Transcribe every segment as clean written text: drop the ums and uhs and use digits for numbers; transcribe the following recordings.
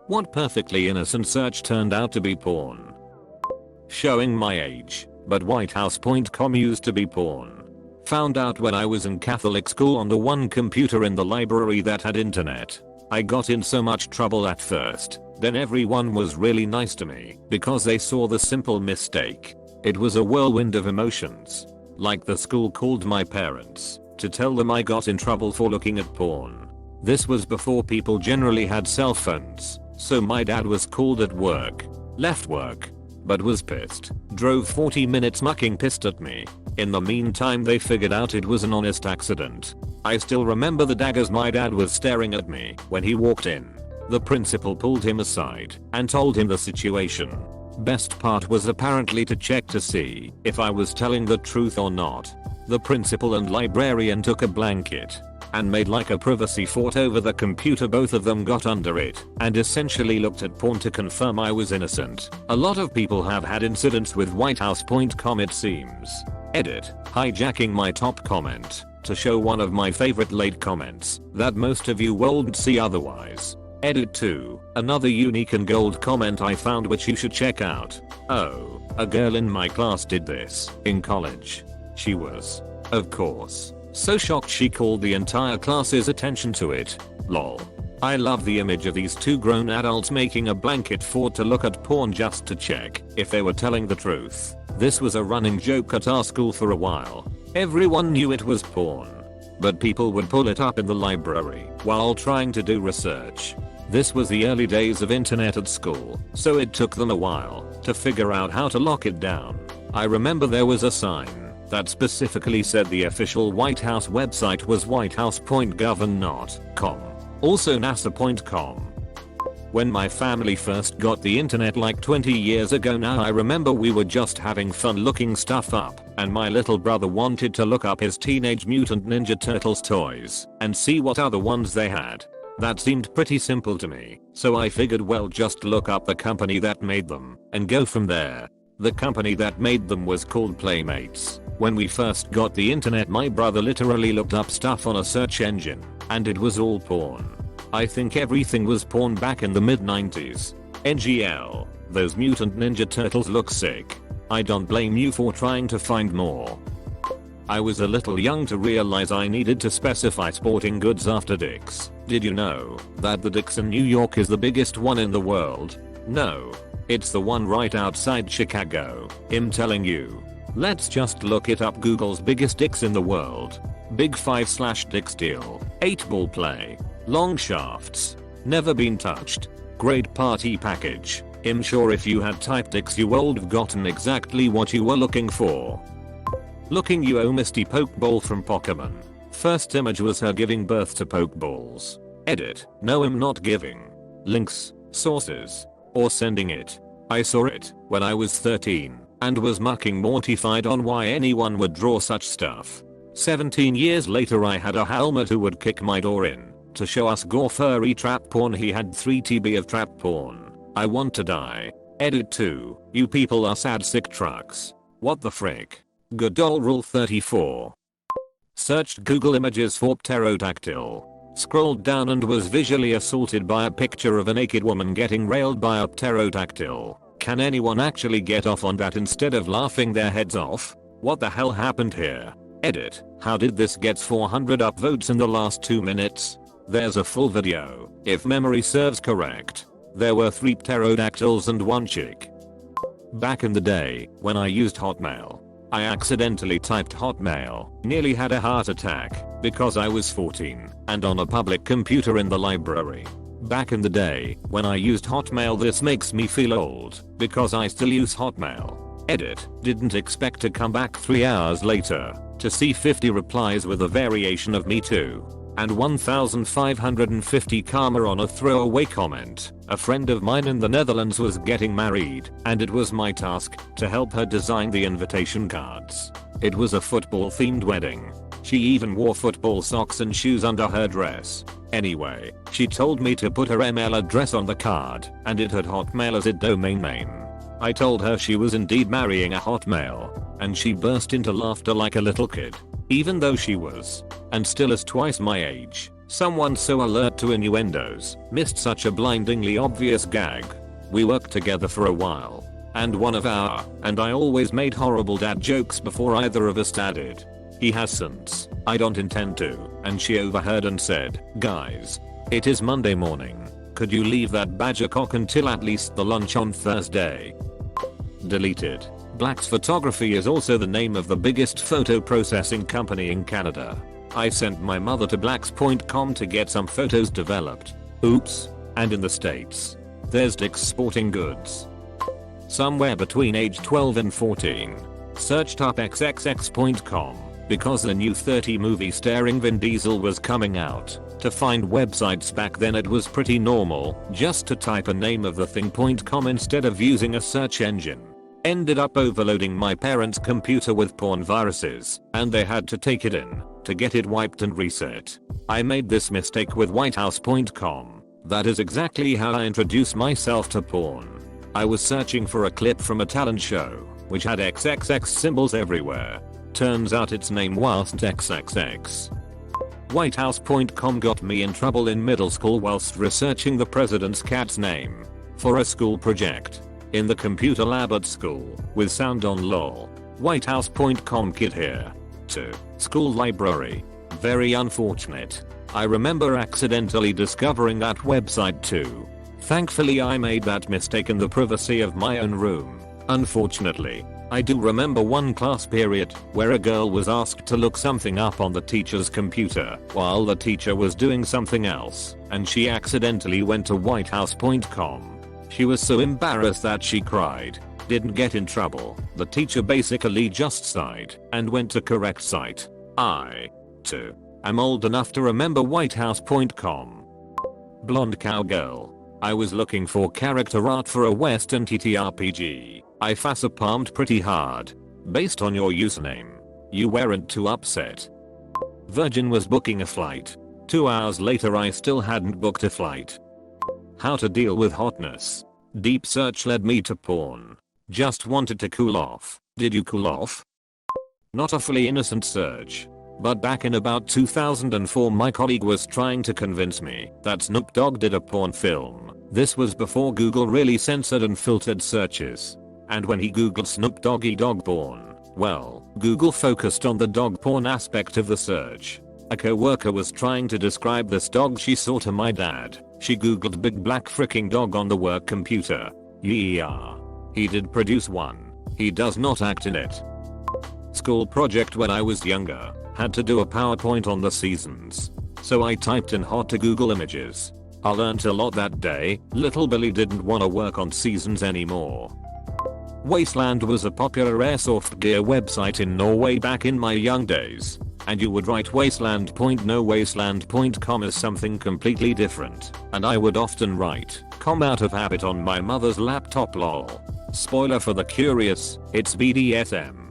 What perfectly innocent search turned out to be porn? Showing my age, but whitehouse.com used to be porn. Found out when I was in Catholic school on the one computer in the library that had internet. I got in so much trouble at first, then everyone was really nice to me because they saw the simple mistake. It was a whirlwind of emotions. Like the school called my parents to tell them I got in trouble for looking at porn. This was before people generally had cell phones, so my dad was called at work. Left work, but was pissed. Drove 40 minutes mucking pissed at me. In the meantime they figured out it was an honest accident. I still remember the daggers my dad was staring at me when he walked in. The principal pulled him aside and told him the situation. Best part was apparently to check to see if I was telling the truth or not. The principal and librarian took a blanket and made like a privacy fort over the computer. Both of them got under it and essentially looked at porn to confirm I was innocent. A lot of people have had incidents with whitehouse.com it seems. Edit, hijacking my top comment to show one of my favorite late comments that most of you won't see otherwise. Edit 2, another unique and gold comment I found which you should check out. Oh, a girl in my class did this in college. She was, of course, so shocked she called the entire class's attention to it. Lol. I love the image of these two grown adults making a blanket fort to look at porn just to check if they were telling the truth. This was a running joke at our school for a while. Everyone knew it was porn, but people would pull it up in the library while trying to do research. This was the early days of internet at school, so it took them a while to figure out how to lock it down. I remember there was a sign that specifically said the official White House website was whitehouse.gov and not .com. Also NASA.com. When my family first got the internet like 20 years ago now, I remember we were just having fun looking stuff up and my little brother wanted to look up his Teenage Mutant Ninja Turtles toys and see what other ones they had. That seemed pretty simple to me, so I figured well just look up the company that made them and go from there. The company that made them was called Playmates. When we first got the internet my brother literally looked up stuff on a search engine and it was all porn. I think everything was porn back in the mid 90s. NGL, those Mutant Ninja Turtles look sick. I don't blame you for trying to find more. I was a little young to realize I needed to specify sporting goods after Dick's. Did you know that the Dick's in New York is the biggest one in the world? No. It's the one right outside Chicago. I'm telling you. Let's just look it up. Google's biggest Dick's in the world. Big 5/Dick steel. 8 ball play. Long shafts. Never been touched. Great party package. I'm sure if you had typed Dick's you would have gotten exactly what you were looking for. Looking you owe Misty Pokeball from Pokemon. First image was her giving birth to Pokeballs. Edit, no I'm not giving. Links, sources, or sending it. I saw it when I was 13 and was mucking mortified on why anyone would draw such stuff. 17 years later I had a helmet who would kick my door in to show us gore furry trap porn. He had 3 TB of trap porn. I want to die. Edit 2, you people are sad sick trucks. What the frick? Good old rule 34. Searched Google images for pterodactyl. Scrolled down and was visually assaulted by a picture of a naked woman getting railed by a pterodactyl. Can anyone actually get off on that instead of laughing their heads off? What the hell happened here? Edit, how did this get 400 upvotes in the last 2 minutes? There's a full video, if memory serves correct. There were 3 pterodactyls and 1 chick. Back in the day, when I used Hotmail, I accidentally typed Hotmail, nearly had a heart attack, because I was 14, and on a public computer in the library. Back in the day, when I used Hotmail. This makes me feel old, because I still use Hotmail. Edit, didn't expect to come back 3 hours later, to see 50 replies with a variation of me too. And 1550 karma on a throwaway comment. A friend of mine in the Netherlands was getting married, and it was my task to help her design the invitation cards. It was a football themed wedding. She even wore football socks and shoes under her dress. Anyway, she told me to put her email address on the card, and it had Hotmail as its domain name. I told her she was indeed marrying a Hotmail, and she burst into laughter like a little kid. Even though she was, and still is twice my age. Someone so alert to innuendos missed such a blindingly obvious gag. We worked together for a while, and I always made horrible dad jokes before either of us dadded. He hasn't. I don't intend to. And she overheard and said, "Guys, it is Monday morning. Could you leave that badger cock until at least the lunch on Thursday?" Deleted. Black's Photography is also the name of the biggest photo processing company in Canada. I sent my mother to blacks.com to get some photos developed. Oops. And in the States, there's Dick's Sporting Goods. Somewhere between age 12 and 14. Searched up xxx.com because the new 30 movie starring Vin Diesel was coming out. To find websites back then it was pretty normal just to type a name of the thing.com instead of using a search engine. Ended up overloading my parents' computer with porn viruses, and they had to take it in to get it wiped and reset. I made this mistake with whitehouse.com. That is exactly how I introduced myself to porn. I was searching for a clip from a talent show, which had XXX symbols everywhere. Turns out its name wasn't XXX. Whitehouse.com got me in trouble in middle school whilst researching the president's cat's name for a school project in the computer lab at school with sound on lol. Whitehouse.com kid here. 2. School library. Very unfortunate. I remember accidentally discovering that website too. Thankfully I made that mistake in the privacy of my own room. Unfortunately, I do remember one class period where a girl was asked to look something up on the teacher's computer while the teacher was doing something else, and she accidentally went to whitehouse.com. She was so embarrassed that she cried. Didn't get in trouble. The teacher basically just sighed and went to correct site. I, too, am old enough to remember whitehouse.com. Blonde cowgirl. I was looking for character art for a Western TTRPG. I facepalmed pretty hard. Based on your username. You weren't too upset. Virgin was booking a flight. 2 hours later I still hadn't booked a flight. How to deal with hotness. Deep search led me to porn. Just wanted to cool off. Did you cool off? Not a fully innocent search. But back in about 2004 my colleague was trying to convince me that Snoop Dogg did a porn film. This was before Google really censored and filtered searches. And when he googled Snoop Doggy dog porn, well, Google focused on the dog porn aspect of the search. A coworker was trying to describe this dog she saw to my dad. She googled big black freaking dog on the work computer. Yeah. He did produce one. He does not act in it. School project when I was younger. Had to do a PowerPoint on the seasons. So I typed in hot to Google images. I learned a lot that day. Little Billy didn't want to work on seasons anymore. Wasteland was a popular airsoft gear website in Norway back in my young days. And you would write wasteland.no wasteland.com as something completely different. And I would often write com out of habit on my mother's laptop lol. Spoiler for the curious, it's BDSM.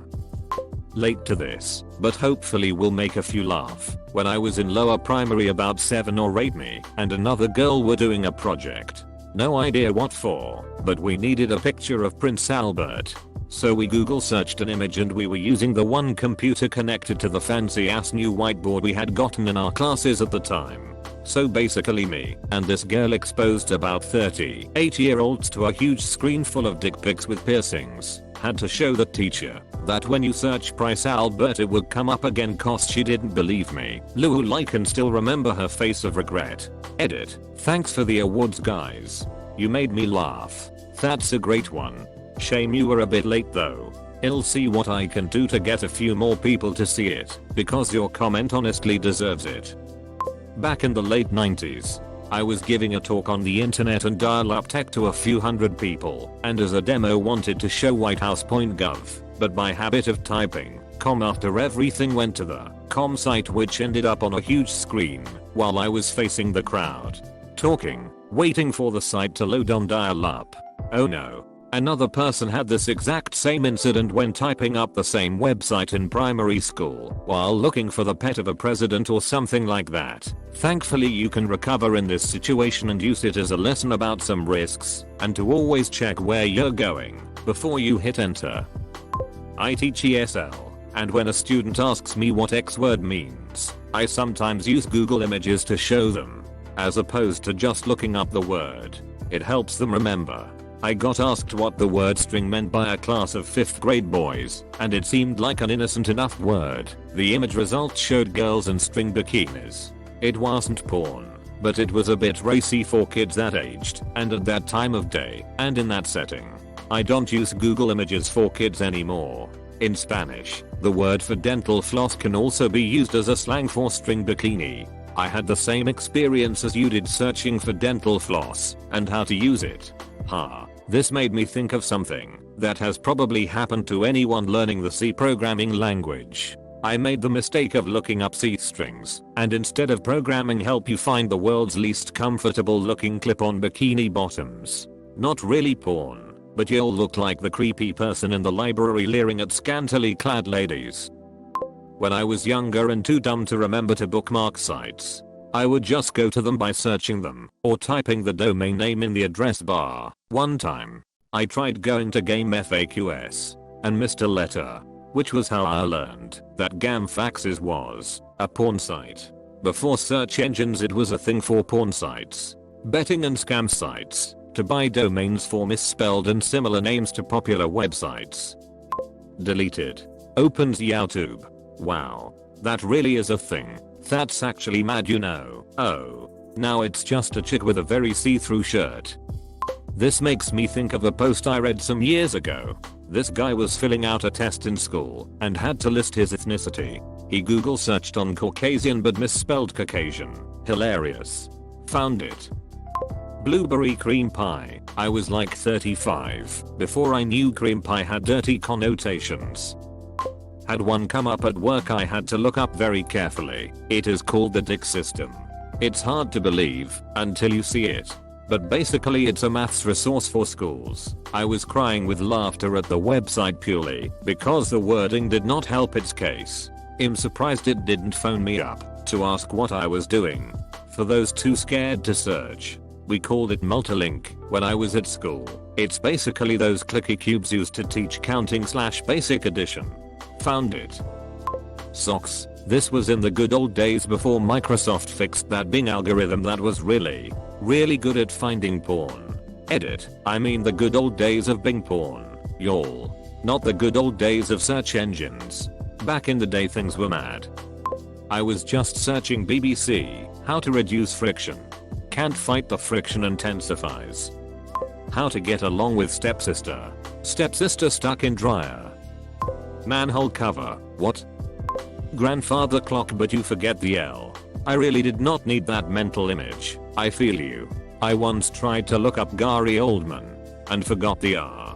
Late to this, but hopefully will make a few laugh. When I was in lower primary about 7 or 8 me and another girl were doing a project. No idea what for, but we needed a picture of Prince Albert. So we Google searched an image and we were using the one computer connected to the fancy ass new whiteboard we had gotten in our classes at the time. So basically me and this girl exposed about 38-year-olds to a huge screen full of dick pics with piercings. Had to show the teacher that when you search Price Albert it would come up again cause she didn't believe me. Lul I can still remember her face of regret. Edit. Thanks for the awards guys. You made me laugh. That's a great one. Shame you were a bit late though. I'll see what I can do to get a few more people to see it because your comment honestly deserves it. Back in the late 90s. I was giving a talk on the internet and dial-up tech to a few hundred people, and as a demo wanted to show whitehouse.gov, but by habit of typing com after everything went to the com site which ended up on a huge screen while I was facing the crowd. Talking, waiting for the site to load on dial-up. Oh no. Another person had this exact same incident when typing up the same website in primary school while looking for the pet of a president or something like that. Thankfully you can recover in this situation and use it as a lesson about some risks and to always check where you're going before you hit enter. I teach ESL, and when a student asks me what X word means, I sometimes use Google Images to show them, as opposed to just looking up the word. It helps them remember. I got asked what the word string meant by a class of 5th grade boys, and it seemed like an innocent enough word. The image results showed girls in string bikinis. It wasn't porn, but it was a bit racy for kids that aged, and at that time of day, and in that setting. I don't use Google Images for kids anymore. In Spanish, the word for dental floss can also be used as a slang for string bikini. I had the same experience as you did searching for dental floss and how to use it. This made me think of something that has probably happened to anyone learning the C programming language. I made the mistake of looking up C strings, and instead of programming help you find the world's least comfortable looking clip-on bikini bottoms. Not really porn, but you'll look like the creepy person in the library leering at scantily clad ladies. When I was younger and too dumb to remember to bookmark sites, I would just go to them by searching them or typing the domain name in the address bar. One time, I tried going to GameFAQs and missed a letter, which was how I learned that GameFAQs was a porn site. Before search engines, it was a thing for porn sites, betting and scam sites, to buy domains for misspelled and similar names to popular websites. Deleted. Opens YouTube. Wow. That really is a thing. That's actually mad, you know. Oh. Now it's just a chick with a very see-through shirt. This makes me think of a post I read some years ago. This guy was filling out a test in school and had to list his ethnicity. He Google searched on Caucasian but misspelled Caucasian. Hilarious. Found it. Blueberry cream pie. I was like 35 before I knew cream pie had dirty connotations. Had one come up at work I had to look up very carefully. It is called the dick system. It's hard to believe until you see it. But basically it's a maths resource for schools. I was crying with laughter at the website purely because the wording did not help its case. I'm surprised it didn't phone me up to ask what I was doing. For those too scared to search, we called it multilink when I was at school. It's basically those clicky cubes used to teach counting / basic addition. Found it. Socks. This was in the good old days before Microsoft fixed that Bing algorithm that was really good at finding porn. I mean the good old days of Bing porn, y'all. Not the good old days of search engines. Back in the day things were mad. I was just searching BBC, how to reduce friction. Can't fight the friction intensifies. How to get along with stepsister. Stepsister stuck in dryer. Manhole cover. What? Grandfather clock, but you forget the L. I really did not need that mental image. I feel you. I once tried to look up Gary Oldman and forgot the R.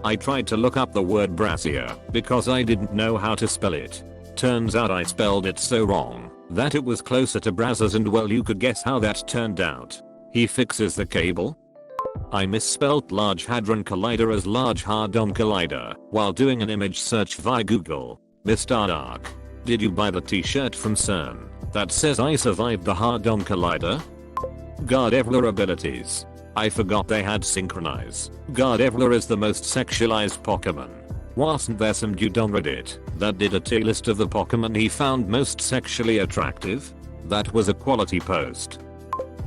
I tried to look up the word brassiere because I didn't know how to spell it. Turns out I spelled it so wrong that it was closer to brazzers, and well, you could guess how that turned out. He fixes the cable. I misspelled Large Hadron Collider as Large Hadron Collider while doing an image search via Google. Mr. Dark. Did you buy the t-shirt from CERN that says I survived the Hadron Collider? Gardevoir abilities. I forgot they had synchronize. Gardevoir is the most sexualized Pokemon. Wasn't there some dude on Reddit that did a tier list of the Pokemon he found most sexually attractive? That was a quality post.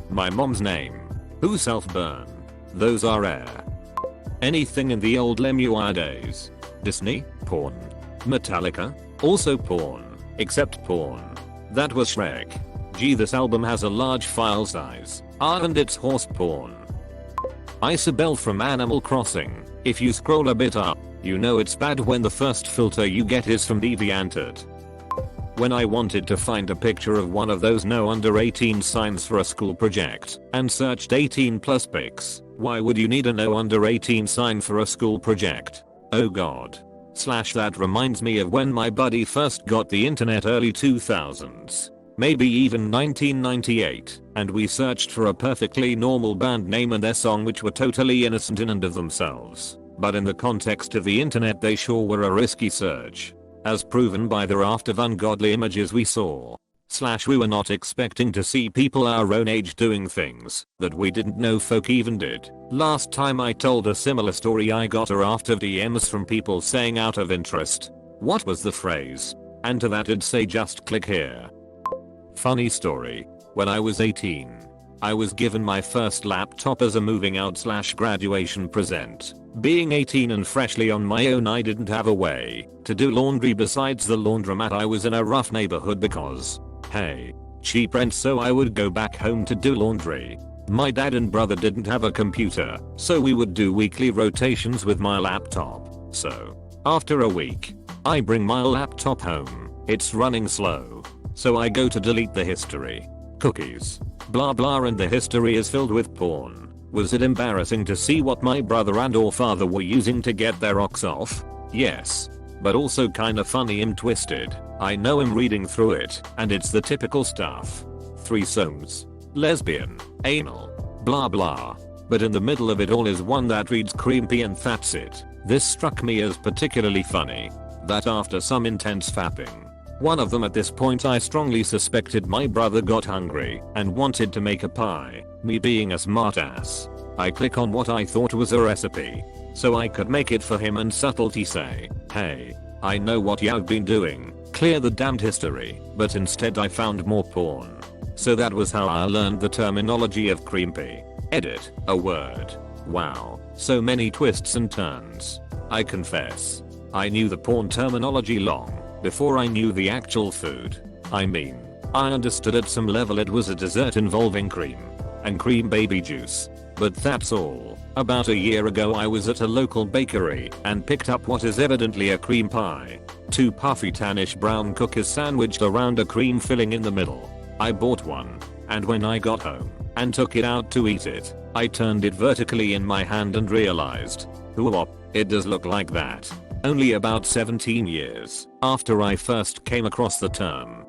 My mom's name. Who self-burn? Those are rare. Anything in the old Lemuel days. Disney? Porn. Metallica? Also porn. Except porn. That was Shrek. Gee, this album has a large file size. And it's horse porn. Isabelle from Animal Crossing. If you scroll a bit up, you know it's bad when the first filter you get is from DeviantArt. When I wanted to find a picture of one of those no under 18 signs for a school project and searched 18+ pics, why would you need a no under 18 sign for a school project? Oh god. That reminds me of when my buddy first got the internet, early 2000s. Maybe even 1998, and we searched for a perfectly normal band name and their song, which were totally innocent in and of themselves. But in the context of the internet they sure were a risky search. As proven by the raft of ungodly images we saw. We were not expecting to see people our own age doing things that we didn't know folk even did. Last time I told a similar story, I got a raft of DMs from people saying out of interest, "What was the phrase?" And to that I'd say, just click here. Funny story. When I was 18, I was given my first laptop as a moving out / graduation present. Being 18 and freshly on my own, I didn't have a way to do laundry besides the laundromat. I was in a rough neighborhood because, hey, cheap rent, so I would go back home to do laundry. My dad and brother didn't have a computer, so we would do weekly rotations with my laptop. So, after a week, I bring my laptop home. It's running slow. So I go to delete the history. Cookies. Blah blah, and the history is filled with porn. Was it embarrassing to see what my brother and or father were using to get their rocks off? Yes. But also kinda funny and twisted. I know I'm reading through it, and it's the typical stuff. Threesomes. Lesbian. Anal. Blah blah. But in the middle of it all is one that reads creepy, and that's it. This struck me as particularly funny. That after some intense fapping, one of them, at this point I strongly suspected my brother, got hungry and wanted to make a pie. Me being a smartass, I click on what I thought was a recipe, so I could make it for him and subtlety say, hey, I know what you've been doing, clear the damned history, but instead I found more porn. So that was how I learned the terminology of creepy. Edit, a word. Wow, so many twists and turns. I confess, I knew the porn terminology long before I knew the actual food. I mean, I understood at some level it was a dessert involving cream and cream baby juice, but that's all. About a year ago I was at a local bakery and picked up what is evidently a cream pie. 2 puffy tannish brown cookies sandwiched around a cream filling in the middle. I bought one, and when I got home and took it out to eat it, I turned it vertically in my hand and realized, whoop, it does look like that. Only about 17 years after I first came across the term.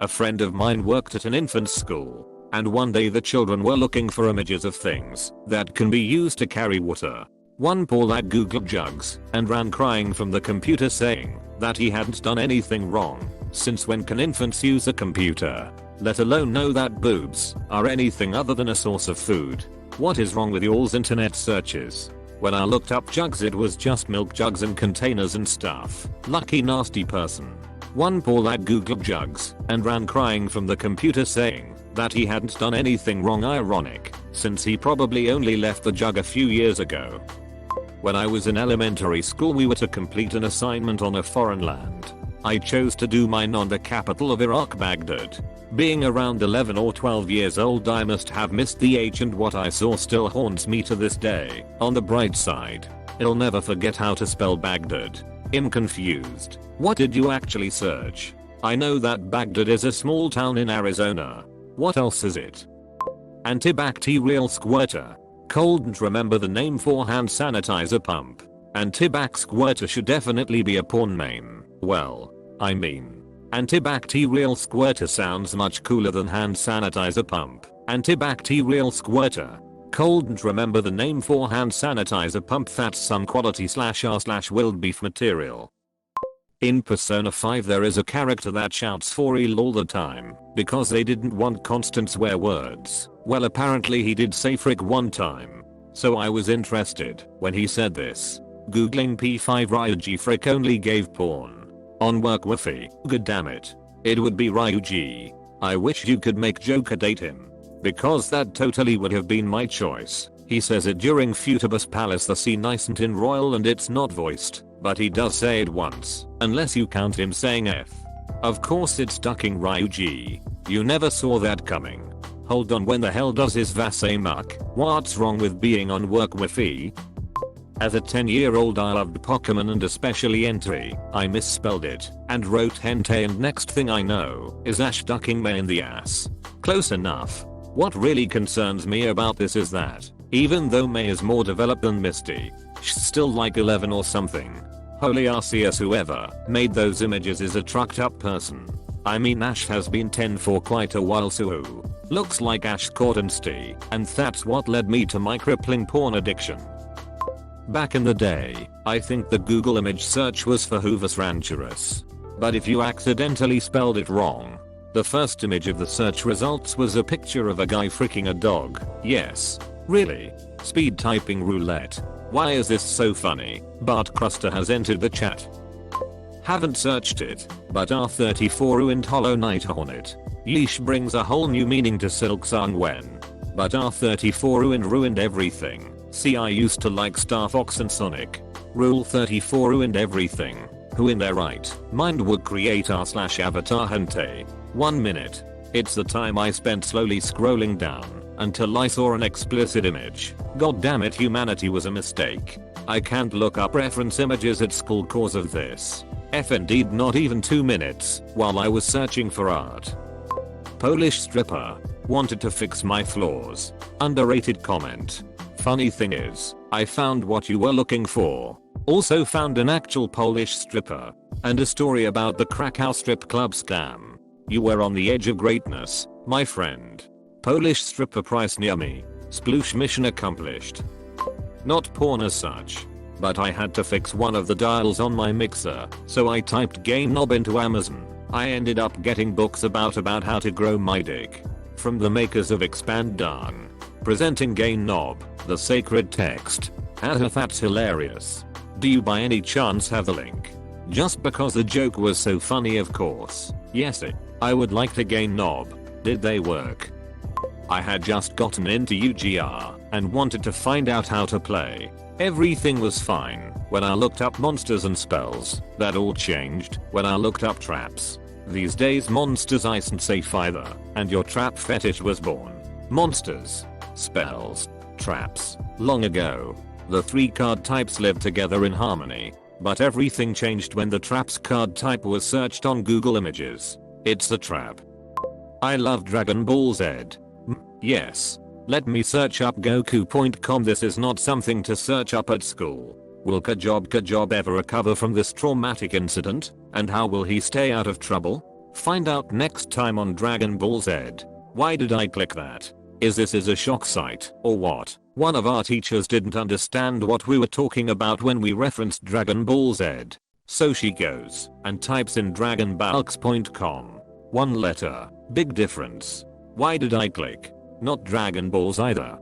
A friend of mine worked at an infant school, and one day the children were looking for images of things that can be used to carry water. One poor lad googled jugs and ran crying from the computer saying that he hadn't done anything wrong, since when can infants use a computer, let alone know that boobs are anything other than a source of food? What is wrong with y'all's internet searches? When I looked up jugs, it was just milk jugs and containers and stuff. Lucky nasty person. One poor lad googled jugs and ran crying from the computer saying that he hadn't done anything wrong. Ironic, since he probably only left the jug a few years ago. When I was in elementary school, we were to complete an assignment on a foreign land. I chose to do mine on the capital of Iraq, Baghdad. Being around 11 or 12 years old, I must have missed the H, and what I saw still haunts me to this day. On the bright side, I'll never forget how to spell Baghdad. I'm confused. What did you actually search? I know that Baghdad is a small town in Arizona. What else is it? Antibacterial squirter. Couldn't remember the name for hand sanitizer pump. Antibac squirter should definitely be a porn name. Well, I mean, antibacterial squirter sounds much cooler than hand sanitizer pump. Antibacterial squirter. Couldn't remember the name for hand sanitizer pump. That's some quality /r/wild beef material. In Persona 5 there is a character that shouts for real all the time because they didn't want constant swear words. Well, apparently he did say frick one time. So I was interested when he said this. Googling P5 Ryuji frick only gave porn on work Wi-Fi. God damn it. It would be Ryuji. I wish you could make Joker date him, because that totally would have been my choice. He says it during Futibus Palace. The scene isn't in Royal and it's not voiced, but he does say it once, unless you count him saying F. Of course it's ducking Ryuji. You never saw that coming. Hold on, when the hell does his Vasay muck? What's wrong with being on work Wi-Fi? As a 10-year-old I loved Pokemon and especially Entei. I misspelled it and wrote Hentei, and next thing I know is Ash ducking May in the ass. Close enough. What really concerns me about this is that, even though May is more developed than Misty, she's still like 11 or something. Holy RCS, whoever made those images is a trucked up person. I mean, Ash has been 10 for quite a while, so looks like Ash caught Insty, and that's what led me to my crippling porn addiction. Back in the day, I think the Google image search was for Hoovis Rancherus. But if you accidentally spelled it wrong, the first image of the search results was a picture of a guy freaking a dog. Yes. Really? Speed typing roulette. Why is this so funny? Bart Cruster has entered the chat. Haven't searched it, but R34 ruined Hollow Knight on it. Yeesh brings a whole new meaning to Silk Song when. But R34 ruined everything. See, I used to like Star Fox and Sonic. Rule 34 ruined everything. Who in their right mind would create r/avatar hentai? 1 minute. It's the time I spent slowly scrolling down until I saw an explicit image. God damn it, humanity was a mistake. I can't look up reference images at school cause of this. Indeed, not even 2 minutes while I was searching for art. Polish stripper wanted to fix my flaws. Underrated comment. Funny thing is, I found what you were looking for. Also found an actual Polish stripper and a story about the Krakow strip club scam. You were on the edge of greatness, my friend. Polish stripper price near me. Sploosh mission accomplished. Not porn as such, but I had to fix one of the dials on my mixer, so I typed gay knob into Amazon. I ended up getting books about how to grow my dick. From the makers of Expand Darn. Presenting gay knob, the sacred text. That's hilarious. Do you by any chance have the link? Just because the joke was so funny, of course. Yes, I would like to gain knob. Did they work? I had just gotten into UGR and wanted to find out how to play. Everything was fine when I looked up monsters and spells. That all changed when I looked up traps. These days monsters isn't safe either, and your trap fetish was born. Monsters, spells, traps. Long ago, the 3 card types lived together in harmony, but everything changed when the traps card type was searched on Google Images. It's the trap. I love Dragon Ball Z. Yes. Let me search up Goku.com. This is not something to search up at school. Will Kajob ever recover from this traumatic incident? And how will he stay out of trouble? Find out next time on Dragon Ball Z. Why did I click that? Is this a shock site or what? One of our teachers didn't understand what we were talking about when we referenced Dragon Ball Z. So she goes and types in dragonbalks.com. 1 letter. Big difference. Why did I click? Not Dragon Balls either.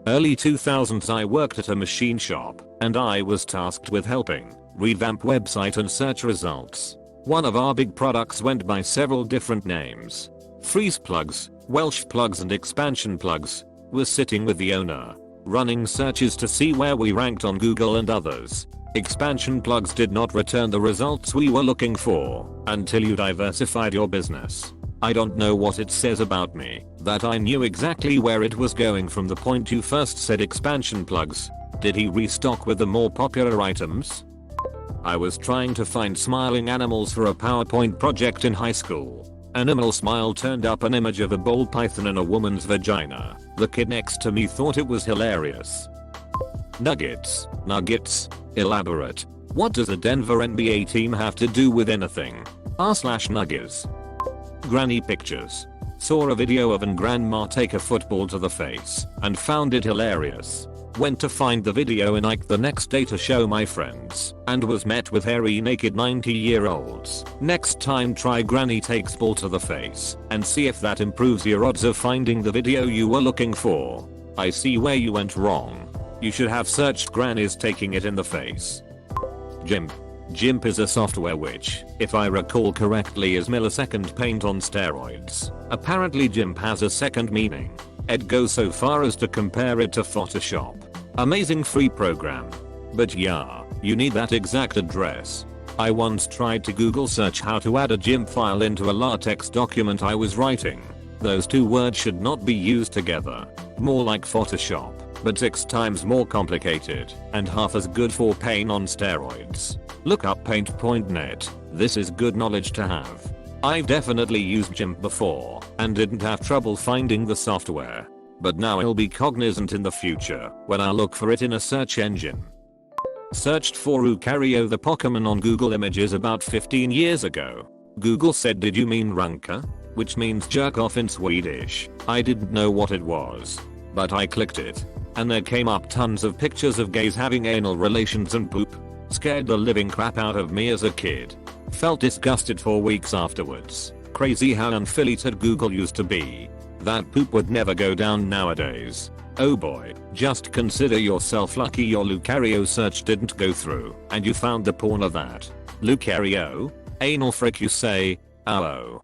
Early 2000s I worked at a machine shop and I was tasked with helping revamp website and search results. One of our big products went by several different names. Freeze plugs, Welsh plugs and expansion plugs. Was sitting with the owner, running searches to see where we ranked on Google and others. Expansion plugs did not return the results we were looking for until you diversified your business. I don't know what it says about me that I knew exactly where it was going from the point you first said expansion plugs. Did he restock with the more popular items? I was trying to find smiling animals for a PowerPoint project in high school. Animal smile turned up an image of a ball python and a woman's vagina. The kid next to me thought it was hilarious. Nuggets. Elaborate. What does the Denver NBA team have to do with anything? r/nuggets. Granny pictures. Saw a video of an grandma take a football to the face and found it hilarious. Went to find the video in Ike the next day to show my friends and was met with hairy naked 90-year-olds. Next time try granny takes ball to the face and see if that improves your odds of finding the video you were looking for. I see where you went wrong. You should have searched grannies taking it in the face. GIMP. GIMP is a software which, if I recall correctly, is millisecond paint on steroids. Apparently GIMP has a second meaning. Ed goes so far as to compare it to Photoshop. Amazing free program. But yeah, you need that exact address. I once tried to Google search how to add a GIMP file into a LaTeX document I was writing. Those 2 words should not be used together. More like Photoshop, but 6 times more complicated and half as good for paint on steroids. Look up paint.net. This is good knowledge to have. I've definitely used GIMP before and didn't have trouble finding the software. But now I'll be cognizant in the future when I look for it in a search engine. Searched for Lucario the Pokemon on Google Images about 15 years ago. Google said, "Did you mean runka?" Which means jerk off in Swedish. I didn't know what it was. But I clicked it. And there came up tons of pictures of gays having anal relations and poop. Scared the living crap out of me as a kid. Felt disgusted for weeks afterwards. Crazy how unfiltered Google used to be. That poop would never go down nowadays. Oh boy, just consider yourself lucky your Lucario search didn't go through and you found the porn of that. Lucario? Anal frick you say? Oh.